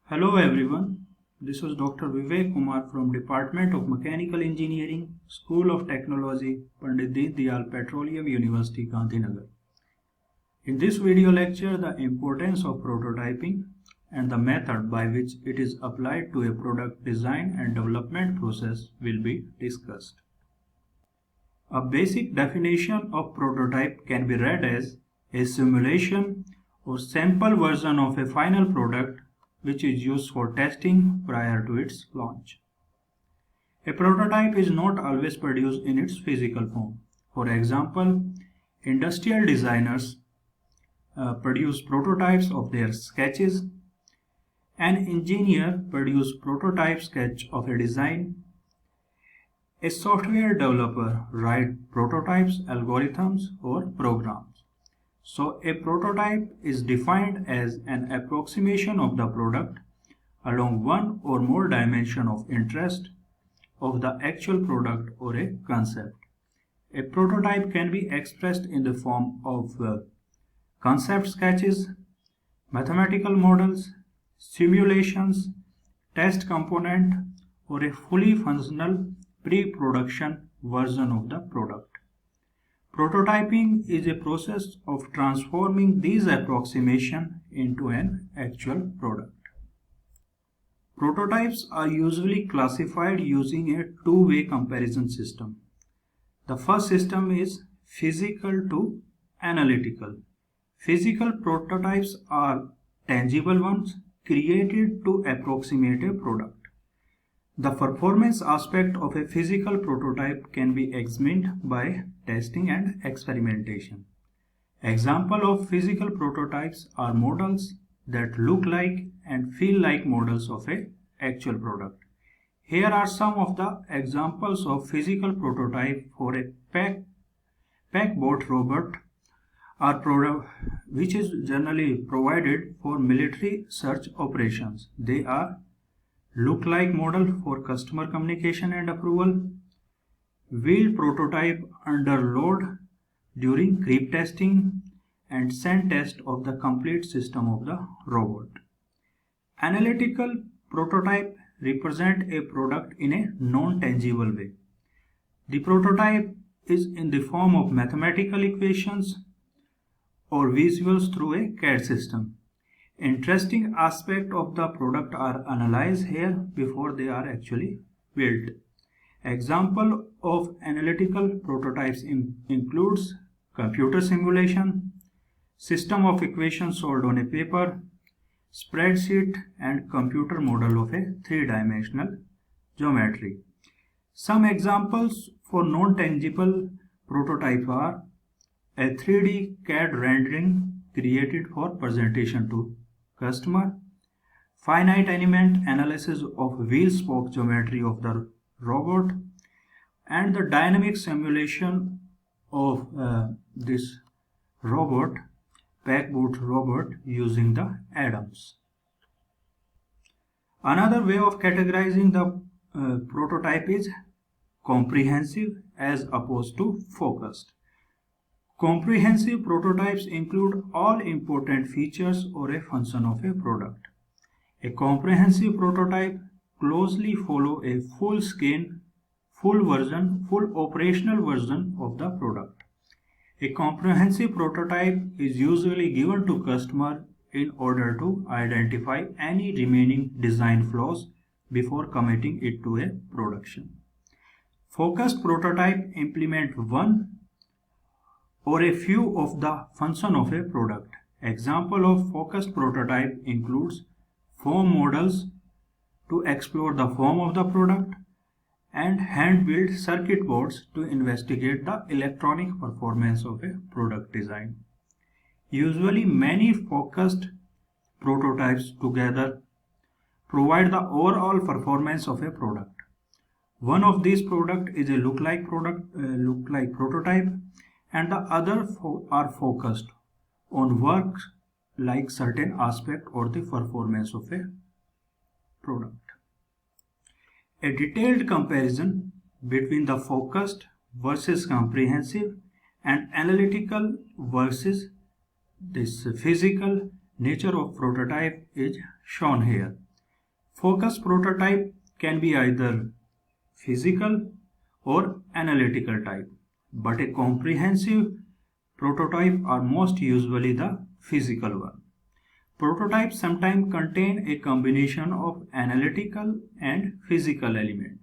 Hello everyone, this is Dr. Vivek Kumar from Department of Mechanical Engineering, School of Technology, Pandit Deen Dayal Petroleum University, Gandhinagar. In this video lecture, the importance of prototyping and the method by which it is applied to a product design and development process will be discussed. A basic definition of prototype can be read as a simulation or sample version of a final product which is used for testing prior to its launch. A prototype is not always produced in its physical form. For example, industrial designers produce prototypes of their sketches. An engineer produces prototype sketch of a design. A software developer writes prototypes, algorithms, or programs. So a prototype is defined as an approximation of the product along one or more dimensions of interest of the actual product or a concept. A prototype can be expressed in the form of concept sketches, mathematical models, simulations, test component, or a fully functional pre-production version of the product. Prototyping is a process of transforming these approximations into an actual product. Prototypes are usually classified using a two-way comparison system. The first system is physical to analytical. Physical prototypes are tangible ones created to approximate a product. The performance aspect of a physical prototype can be examined by testing and experimentation. Examples of physical prototypes are models that look like and feel like models of an actual product. Here are some of the examples of physical prototype for a PackBot robot which is generally provided for military search operations. They are look-like model for customer communication and approval, wheeled prototype under load during creep testing, and sand test of the complete system of the robot. Analytical prototype represent a product in a non-tangible way. The prototype is in the form of mathematical equations or visuals through a CAD system. Interesting aspects of the product are analyzed here before they are actually built. Example of analytical prototypes includes computer simulation, system of equations solved on a paper, spreadsheet, and computer model of a three-dimensional geometry. Some examples for non-tangible prototype are a 3D CAD rendering created for presentation to customer, finite element analysis of wheel spoke geometry of the robot, and the dynamic simulation of this robot, PackBot robot, using the Adams. Another way of categorizing the prototype is comprehensive as opposed to focused. Comprehensive prototypes include all important features or a function of a product. A comprehensive prototype closely follows a full-scale, full operational version of the product. A comprehensive prototype is usually given to customer in order to identify any remaining design flaws before committing it to a production. Focused prototype implement one or a few of the function of a product. Example of focused prototype includes form models to explore the form of the product and hand-built circuit boards to investigate the electronic performance of a product design. Usually many focused prototypes together provide the overall performance of a product. One of these products is a look-like prototype, and the other are focused on work like certain aspect or the performance of a product. A detailed comparison between the focused versus comprehensive and analytical versus this physical nature of prototype is shown here. Focused prototype can be either physical or analytical type, but a comprehensive prototype are most usually the physical one. Prototypes sometimes contain a combination of analytical and physical element.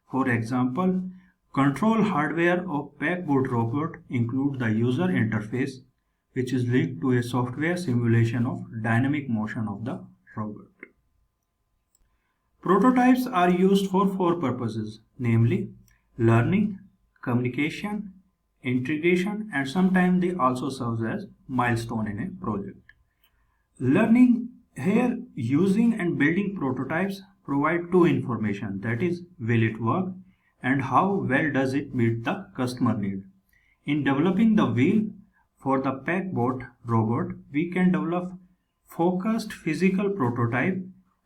For example, control hardware of PackBot robot include the user interface, which is linked to a software simulation of dynamic motion of the robot. Prototypes are used for four purposes, namely learning, communication, integration, and sometimes they also serve as milestone in a project. Learning here, using and building prototypes provide two information, that is, will it work and how well does it meet the customer need. In developing the wheel for the PackBot robot, we can develop focused physical prototype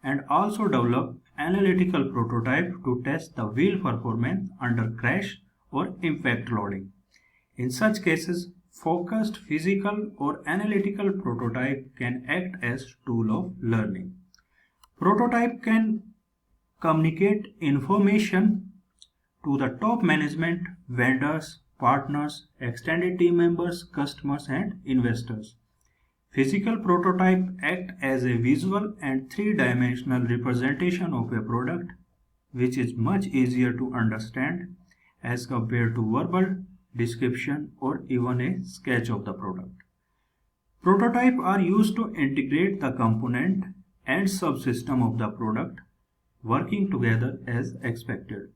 and also develop analytical prototype to test the wheel performance under crash or impact loading. In such cases, focused physical or analytical prototype can act as tool of learning. Prototype can communicate information to the top management, vendors, partners, extended team members, customers, and investors. Physical prototype act as a visual and three-dimensional representation of a product, which is much easier to understand as compared to verbal description or even a sketch of the product. Prototypes are used to integrate the component and subsystem of the product working together as expected.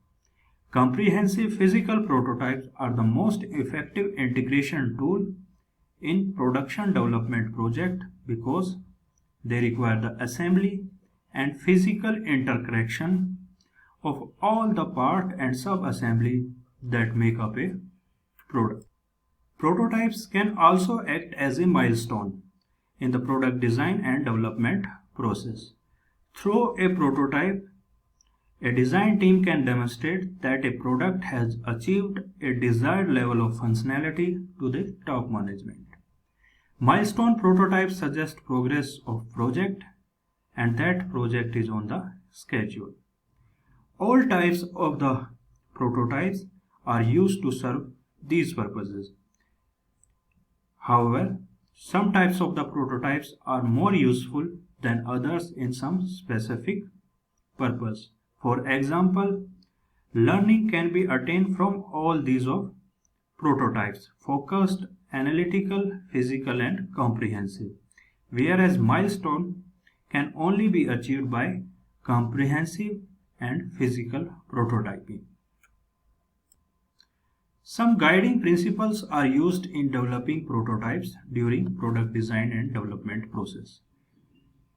Comprehensive physical prototypes are the most effective integration tool in production development project because they require the assembly and physical interconnection of all the part and sub-assembly that make up a product. Prototypes can also act as a milestone in the product design and development process. Through a prototype, a design team can demonstrate that a product has achieved a desired level of functionality to the top management. Milestone prototypes suggest progress of project and that project is on the schedule. All types of the prototypes are used to serve these purposes. However, some types of the prototypes are more useful than others in some specific purpose. For example, learning can be attained from all these of prototypes: focused, analytical, physical, and comprehensive, whereas milestone can only be achieved by comprehensive and physical prototyping. Some guiding principles are used in developing prototypes during product design and development process.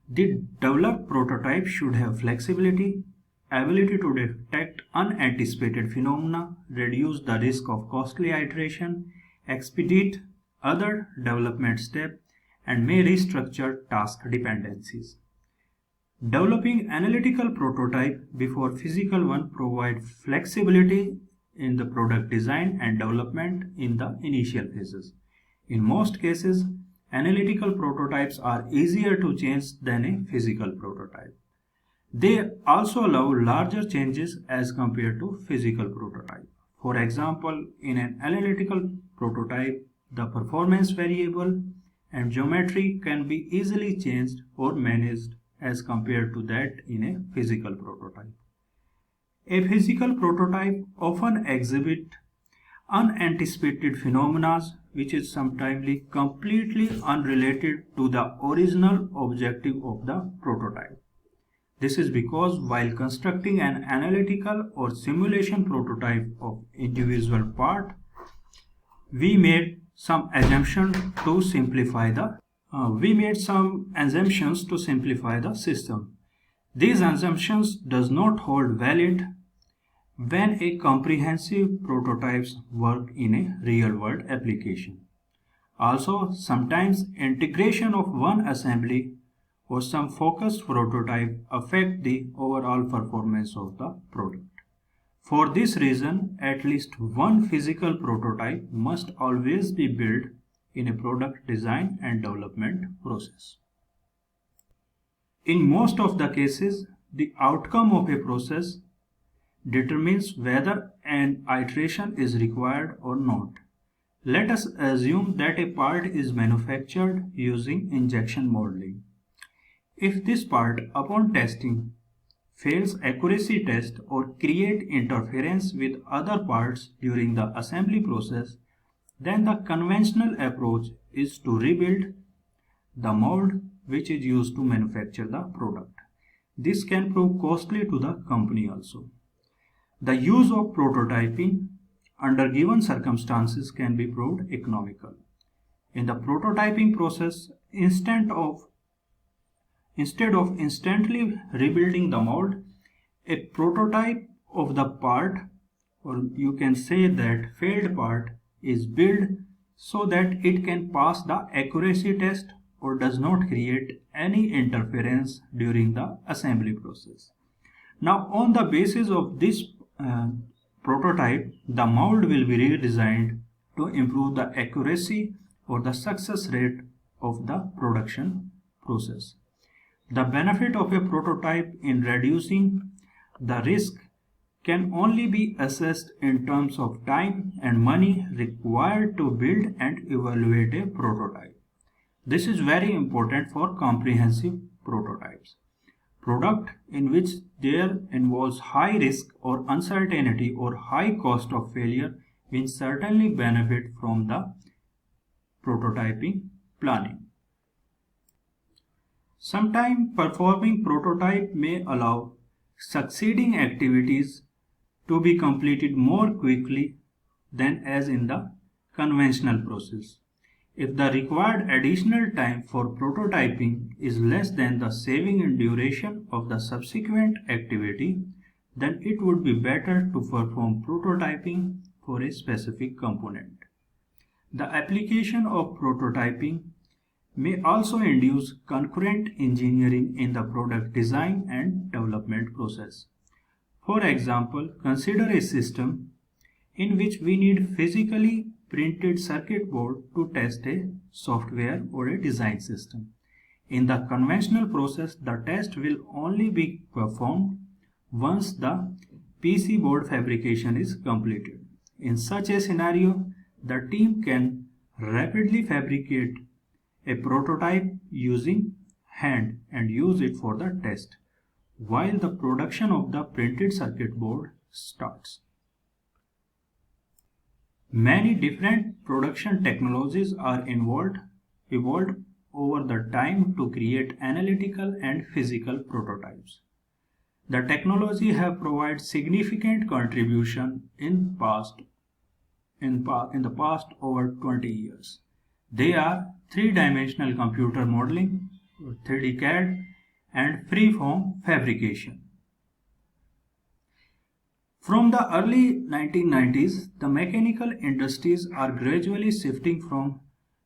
The developed prototype should have flexibility, ability to detect unanticipated phenomena, reduce the risk of costly iteration, expedite other development steps, and may restructure task dependencies. Developing analytical prototype before physical one provides flexibility in the product design and development in the initial phases. In most cases, analytical prototypes are easier to change than a physical prototype. They also allow larger changes as compared to physical prototype. For example, in an analytical prototype, the performance variable and geometry can be easily changed or managed as compared to that in a physical prototype. A physical prototype often exhibits unanticipated phenomena which is sometimes completely unrelated to the original objective of the prototype. This is because while constructing an analytical or simulation prototype of individual part, we made some assumptions to simplify the system. These assumptions does not hold valid when a comprehensive prototypes work in a real-world application. Also, sometimes integration of one assembly or some focused prototype affect the overall performance of the product. For this reason, at least one physical prototype must always be built in a product design and development process. In most of the cases, The outcome of a process determines whether an iteration is required or not. Let us assume that a part is manufactured using injection molding. If this part, upon testing, fails accuracy test or create interference with other parts during the assembly process, then the conventional approach is to rebuild the mold which is used to manufacture the product. This can prove costly to the company also. The use of prototyping under given circumstances can be proved economical. In the prototyping process, instead of instantly rebuilding the mold, a prototype of the part, or you can say that failed part, is built so that it can pass the accuracy test or does not create any interference during the assembly process. Now, on the basis of this prototype, the mold will be redesigned to improve the accuracy or the success rate of the production process. The benefit of a prototype in reducing the risk can only be assessed in terms of time and money required to build and evaluate a prototype. This is very important for comprehensive prototypes. Product in which there involves high risk or uncertainty or high cost of failure will certainly benefit from the prototyping planning. Sometimes performing prototype may allow succeeding activities to be completed more quickly than as in the conventional process. If the required additional time for prototyping is less than the saving in duration of the subsequent activity, then it would be better to perform prototyping for a specific component. The application of prototyping may also induce concurrent engineering in the product design and development process. For example, consider a system in which we need physically printed circuit board to test a software or a design system. In the conventional process, the test will only be performed once the PC board fabrication is completed. In such a scenario, the team can rapidly fabricate a prototype using hand and use it for the test while the production of the printed circuit board starts. Many different production technologies are evolved over the time to create analytical and physical prototypes. The technology have provided significant contribution in the past over 20 years. They are three-dimensional computer modeling, 3D CAD, and freeform fabrication. From the early 1990s, the mechanical industries are gradually shifting from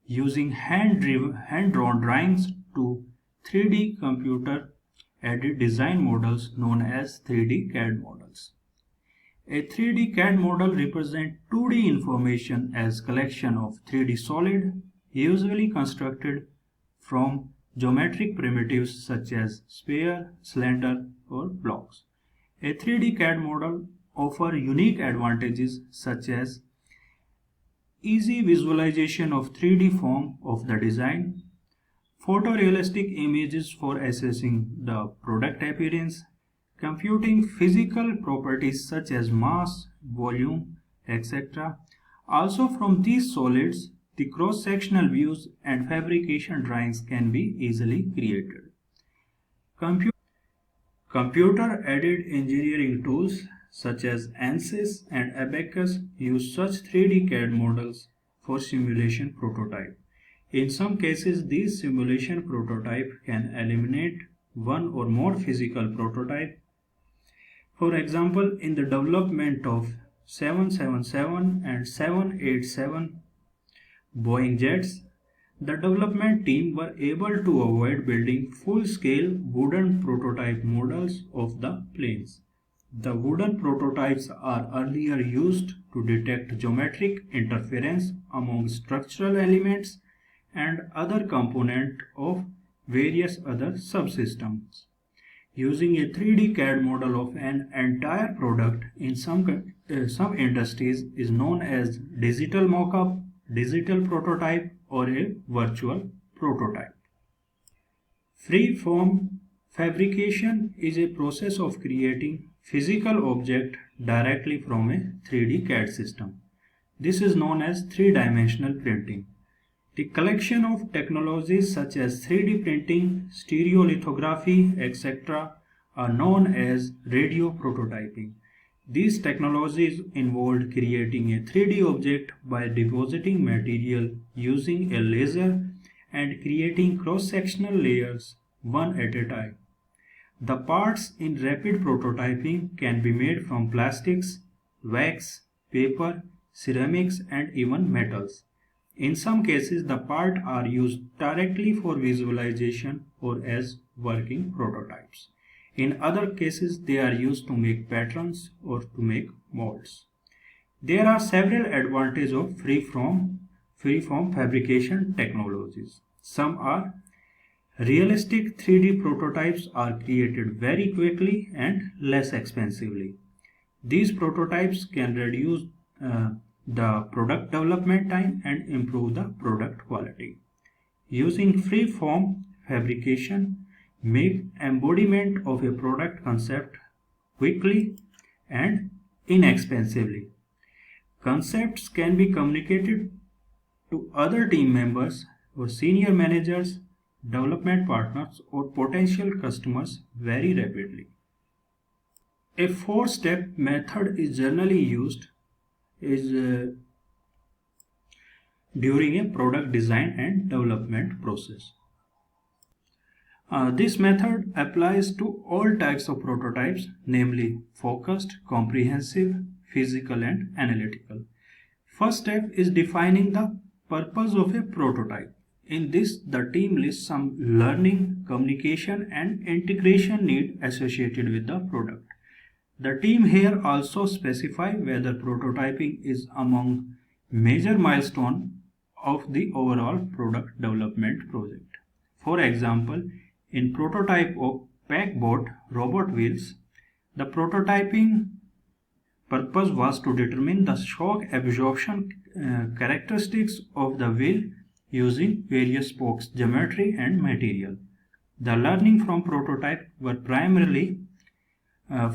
using hand-drawn drawings to 3D computer-aided design models known as 3D CAD models. A 3D CAD model represents 2D information as collection of 3D solid, usually constructed from geometric primitives such as sphere, cylinder, or blocks. A 3D CAD model offers unique advantages such as easy visualization of 3D form of the design, photorealistic images for assessing the product appearance, computing physical properties such as mass, volume, etc. Also from these solids, the cross-sectional views and fabrication drawings can be easily created. Computer-aided engineering tools such as ANSYS and Abaqus use such 3D CAD models for simulation prototype. In some cases, these simulation prototypes can eliminate one or more physical prototypes. For example, in the development of 777 and 787 Boeing jets, the development team were able to avoid building full-scale wooden prototype models of the planes. The wooden prototypes are earlier used to detect geometric interference among structural elements and other components of various other subsystems. Using a 3D CAD model of an entire product in some industries is known as digital mockup, digital prototype, or a virtual prototype. Free-form fabrication is a process of creating physical object directly from a 3D CAD system. This is known as three-dimensional printing. The collection of technologies such as 3D printing, stereolithography, etc. are known as radio prototyping. These technologies involved creating a 3D object by depositing material using a laser and creating cross-sectional layers one at a time. The parts in rapid prototyping can be made from plastics, wax, paper, ceramics, and even metals. In some cases, the parts are used directly for visualization or as working prototypes. In other cases, they are used to make patterns or to make molds. There are several advantages of free-form fabrication technologies. Some are realistic 3D prototypes are created very quickly and less expensively. These prototypes can reduce the product development time and improve the product quality. Using free-form fabrication make embodiment of a product concept quickly and inexpensively. Concepts can be communicated to other team members or senior managers, development partners, or potential customers very rapidly. A four-step method is generally used during a product design and development process. This method applies to all types of prototypes, namely focused, comprehensive, physical, and analytical. First step is defining the purpose of a prototype. In this, the team lists some learning, communication, and integration needs associated with the product. The team here also specify whether prototyping is among major milestones of the overall product development project. For example, in prototype of PackBot robot wheels, the prototyping purpose was to determine the shock absorption characteristics of the wheel using various spokes, geometry, and material. The learning from prototype were primarily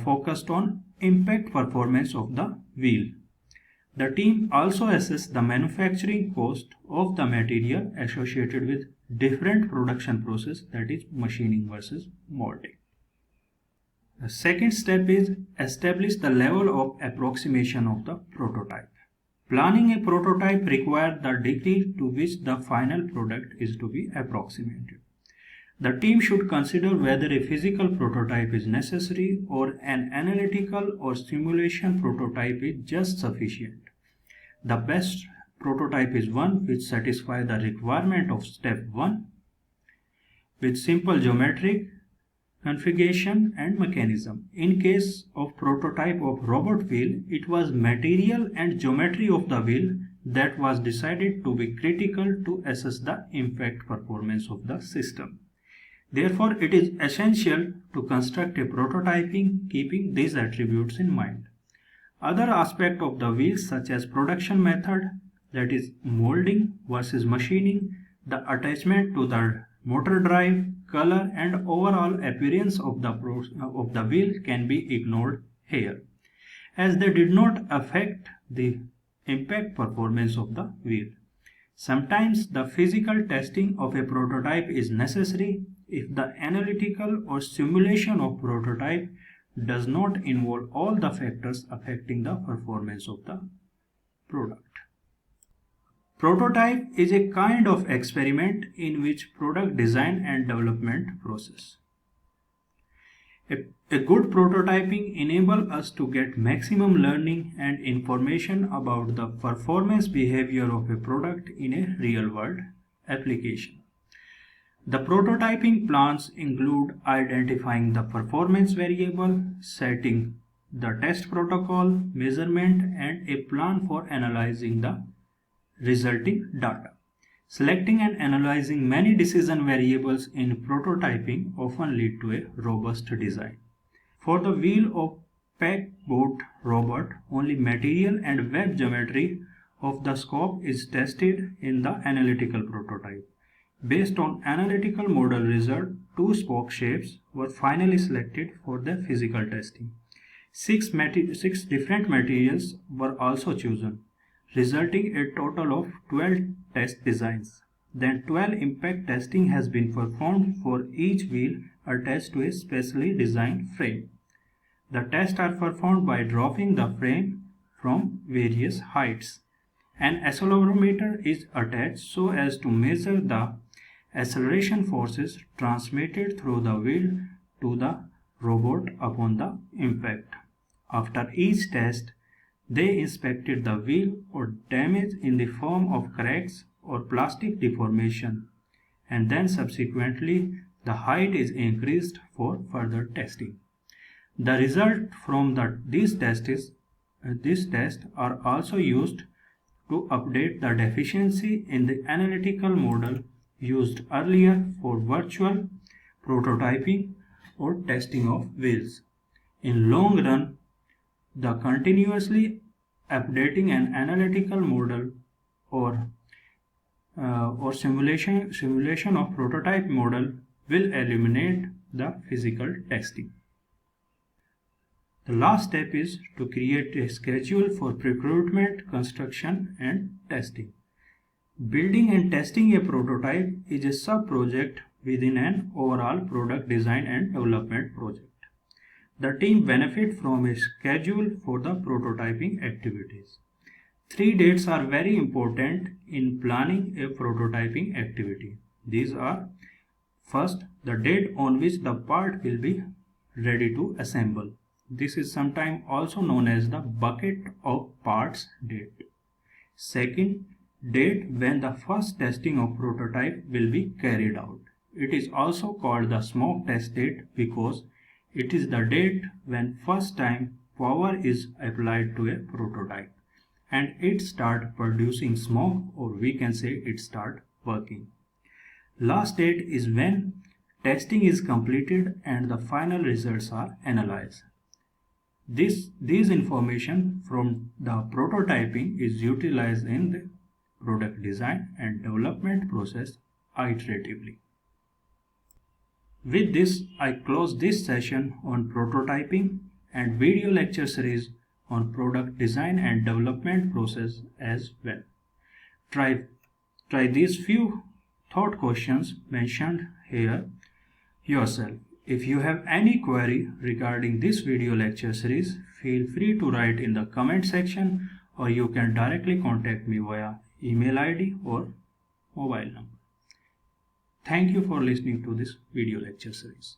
focused on impact performance of the wheel. The team also assessed the manufacturing cost of the material associated with different production process, that is machining versus molding. The second step is establish the level of approximation of the prototype. Planning a prototype requires the degree to which the final product is to be approximated. The team should consider whether a physical prototype is necessary or an analytical or simulation prototype is just sufficient. The best prototype is one which satisfies the requirement of step 1 with simple geometric configuration and mechanism. In case of prototype of robot wheel, it was material and geometry of the wheel that was decided to be critical to assess the impact performance of the system. Therefore, it is essential to construct a prototyping keeping these attributes in mind. Other aspects of the wheels such as production method, that is molding versus machining, the attachment to the motor drive, color, and overall appearance of the wheel can be ignored here, as they did not affect the impact performance of the wheel. Sometimes the physical testing of a prototype is necessary if the analytical or simulation of prototype does not involve all the factors affecting the performance of the product. Prototype is a kind of experiment in which product design and development process. A good prototyping enables us to get maximum learning and information about the performance behavior of a product in a real-world application. The prototyping plans include identifying the performance variable, setting the test protocol, measurement, and a plan for analyzing the resulting data. Selecting and analyzing many decision variables in prototyping often lead to a robust design. For the wheel of pegboard robot, only material and web geometry of the scope is tested in the analytical prototype. Based on analytical model result, 2 spoke shapes were finally selected for the physical testing. 6 different materials were also chosen, resulting a total of 12 test designs. Then 12 impact testing has been performed for each wheel attached to a specially designed frame. The tests are performed by dropping the frame from various heights. An accelerometer is attached so as to measure the acceleration forces transmitted through the wheel to the robot upon the impact. After each test, they inspected the wheel for damage in the form of cracks or plastic deformation, and then subsequently the height is increased for further testing. The result from these tests are also used to update the deficiency in the analytical model used earlier for virtual prototyping or testing of wheels. In long run, the continuously updating an analytical model or simulation of prototype model will eliminate the physical testing. The last step is to create a schedule for procurement, construction, and testing. Building and testing a prototype is a sub-project within an overall product design and development project. The team benefits from a schedule for the prototyping activities. 3 dates are very important in planning a prototyping activity. These are: first, the date on which the part will be ready to assemble. This is sometimes also known as the bucket of parts date. Second, date when the first testing of prototype will be carried out. It is also called the smoke test date because it is the date when first time power is applied to a prototype and it start producing smoke, or we can say it start working. Last date is when testing is completed and the final results are analyzed. These information from the prototyping is utilized in the product design and development process iteratively. With this, I close this session on prototyping and video lecture series on product design and development process as well. Try these few thought questions mentioned here yourself. If you have any query regarding this video lecture series, feel free to write in the comment section, or you can directly contact me via email ID or mobile number. Thank you for listening to this video lecture series.